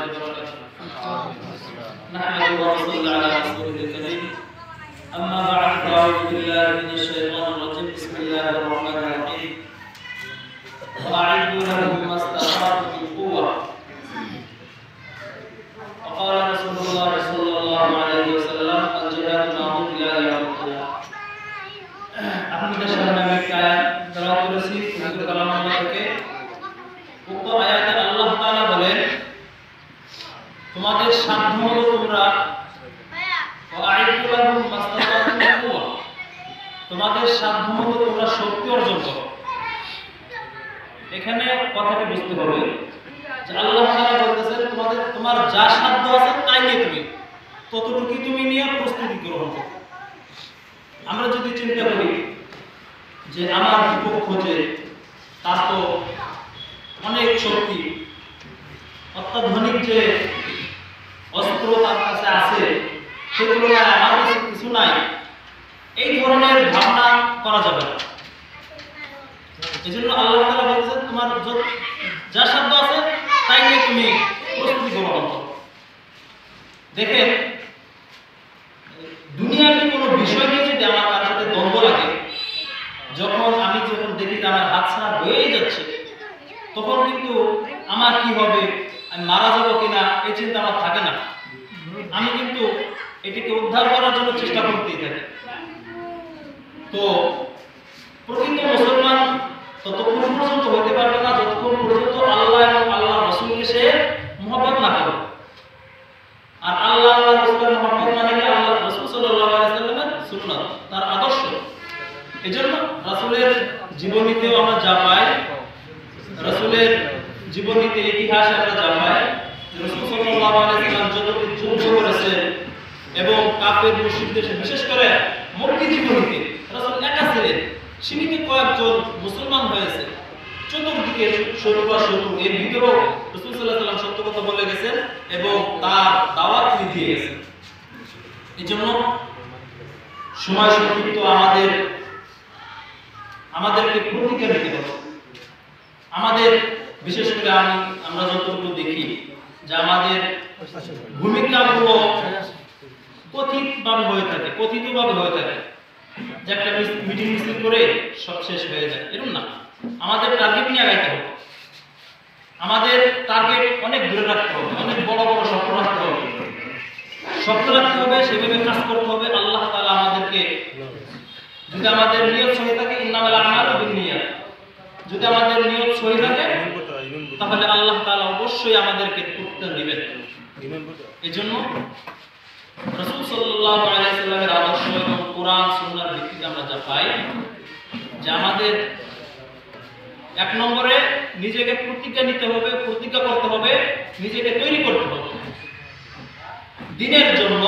وبركاته. نحمد ونصلي على رسوله الكريم. أما بعد فأعوذ بالله من الشيطان الرجيم. بسم الله الرحمن الرحيم. وأعدوا لهم ما استطعتم من قوة. وقال رسول الله صلى الله عليه وسلم الجهاد معروف لا يعود. আপনাদের সামনে আমি একটা আয়াত তেলাওয়াত করেছি পবিত্র কালামুল্লাহ থেকে। উক্ত আয়াতে আল্লাহ তাআলা বলেন, তোমাদের সাধ্যমতো তোমরা ওয়াইদু লাহুম মাস্তাতাতুম মিন কুওয়া, তোমাদের সাধ্যমতো তোমরা শক্তি অর্জন করো। এখানে কথাটি বুঝতে হবে যে আল্লাহ তাআলা বলতেছেন তোমার যা সাধ্য আছে তাই নিয়ে তুমি ততটুকুই তুমি নিয়ে প্রস্তুতি গ্রহণ করো। আমরা যদি চিন্তা করি যে আমার বিপক্ষ যে তার তো অনেক শক্তি, অত্যাধুনিক যে অস্ত্র তার কাছে আছে সেগুলো আমার কাছে কিছু নাই, এই ধরনের ভাবনা করা যাবে না। এই জন্য আল্লাহ তাআলা বলছেন তোমার যা সাধ্য আছে তাই নিয়ে তুমি প্রস্তুতি গ্রহণ করো। দেখেন, দুনিয়াতে কোনো বিষয় নিয়ে যদি আমার কার সাথে দ্বন্দ্ব লাগে, আমি যখন দেখি যে আমার হাত ছাড়া হয়েই যাচ্ছে, তখন কিন্তু আমার কি হবে, আমি মারা যাবো কিনা এই চিন্তা আমার থাকে না। আমি কিন্তু এটিকে উদ্ধার করার জন্য চেষ্টা করতেই থাকি। তো প্রকৃত মুসলমান ততক্ষণ পর্যন্ত হতে পারবে না যতক্ষণ পর্যন্ত আল্লাহ এবং আল্লাহ রাসূলকে সে মহব্বত না করবে। আর আল্লাহ রাসূলের মহব্বত মানে কি? আল্লাহ রাসূল সাল্লাল্লাহু আলাইহি ওয়াসাল্লামের সুন্নাত, তার আদর্শ। এজন্য রাসূলের জীবনীতেও আমরা যা পাই, রাসূলের জীবনীতে ইতিহাসে আমরা যা পাই, রাসূল সাল্লাল্লাহু আলাইহি ওয়াসাল্লাম যতটি যুদ্ধ করেছেন এবং কাফের মুশরিকদের বিশেষ করে মক্কি জীবনীতে রাসূল একা ছিলেন, সীমিত কয়েকজন মুসলমান হয়েছে, চতুর্দিকে শত্রু বা শত্রু, এর ভিতরেও রাসূল সাল্লাল্লাহু আলাইহি ওয়াসাল্লাম সত্য কথা বলে গেছেন এবং তার দাওয়াত দিয়ে গেছেন। এজন্য সময় সংক্ষিপ্ত আমাদেরকে প্রতিজ্ঞা নিতে হবে। আমাদের বিশেষ করে আমরা যতটুকু দেখি যে আমাদের ভূমিকাগুলো কথিতভাবে হয়ে থাকে, যে একটা মিটিং মিছিল করে সব শেষ হয়ে যায়, এরকম না। আমাদের টার্গেট নিয়ে আগাইতে হবে। আমাদের টার্গেট অনেক দূরে রাখতে হবে, অনেক বড় বড় স্বপ্ন রাখতে হবে, সেভাবে কাজ করতে হবে। আল্লাহ তাআলা আমাদেরকে, যদি আমাদের নিয়ত সহি থাকে, ইন্নামাল আমালু বিন্নিয়াত, যদি আমাদের নিয়ত সহি থাকে তাহলে আল্লাহ তাআলা অবশ্যই আমাদেরকে উত্তর দিবেন। এজন্য রাসূল সাল্লাল্লাহু আলাইহি ওয়াসাল্লামের আদর্শ এবং কোরআন সুন্নাহর ভিত্তিতে আমরা যা পাই যে আমাদের এক নম্বরে নিজেকে প্রতিজ্ঞা নিতে হবে, প্রতিজ্ঞা করতে হবে, নিজেকে তৈরি করতে হবে দ্বীনের জন্য,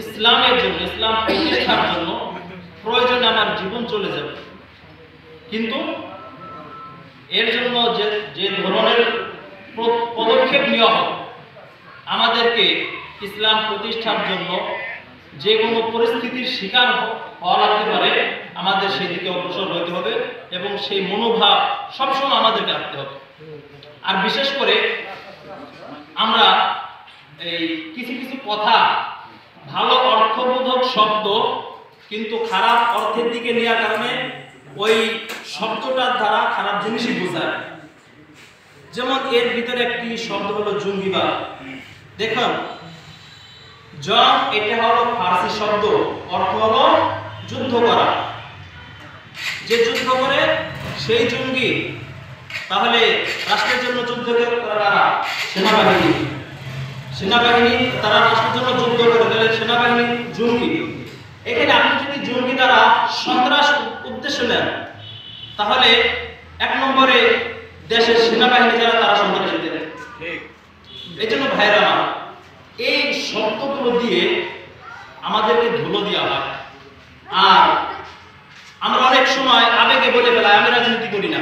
ইসলামের জন্য, ইসলাম প্রতিষ্ঠার জন্য। প্রয়োজনে আমার জীবন চলে যাবে, কিন্তু এর জন্য যে ধরনের পদক্ষেপ নেওয়া হবে, আমাদেরকে ইসলাম প্রতিষ্ঠার জন্য যে কোনো পরিস্থিতির শিকার হওয়া লাগতে পারে, আমাদের সেই দিকে অগ্রসর হতে হবে এবং সেই মনোভাব সবসময় আমাদেরকে রাখতে হবে। আর বিশেষ করে আমরা এই কিছু কথা, ভালো অর্থবোধক শব্দ কিন্তু খারাপ অর্থের দিকে নেওয়ার কারণে ওই শব্দটার দ্বারা খারাপ জিনিসই বোঝায়। যেমন এর ভিতরে একটি শব্দ হলো জঙ্গিবাদ। দেখুন, এটা হলো ফার্সি শব্দ, অর্থ হলো যুদ্ধ করা। যে যুদ্ধ করে সেই জঙ্গি। তাহলে রাষ্ট্রের জন্য যুদ্ধ করা সেনাবাহিনী, তারা রাষ্ট্রের জন্য যুদ্ধ করে, তাহলে সেনাবাহিনী জঙ্গি। এখানে আপনি যদি জঙ্গি দ্বারা সন্ত্রাস উদ্দেশ্য নেন, তাহলে এক নম্বরে দেশের সেনাবাহিনী যারা, তারা সন্ত্রাসী দেন। এই জন্য ভাইরা আমার, এই শব্দগুলো দিয়ে আমাদেরকে ধুলো দেওয়া হয়। আর আমরা অনেক সময় আবেগে বলে ফেলাই, আমি রাজনীতি করি না,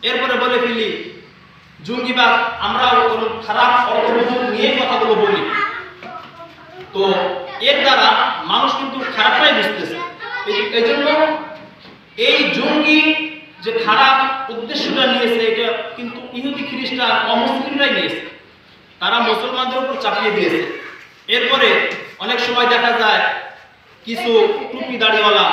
এরপরে বলে ফেলি জঙ্গিবাদ। আমরা খারাপ অর্থবোধ নিয়ে কথাগুলো বলি, তো এর দ্বারা মানুষ কিন্তু খারাপটাই বুঝতেছে। এই জন্য এই জঙ্গি যে খারাপ উদ্দেশ্যটা নিয়েছে, এটা কিন্তু ইহুদি খ্রিস্টান অমুসলিমরাই নিয়েছে। তারা মুসলমানদের উপর চাপিয়ে দিয়েছে। এরপরে অনেক সময় দেখা যায় কিছু টুপি দাড়িওয়ালা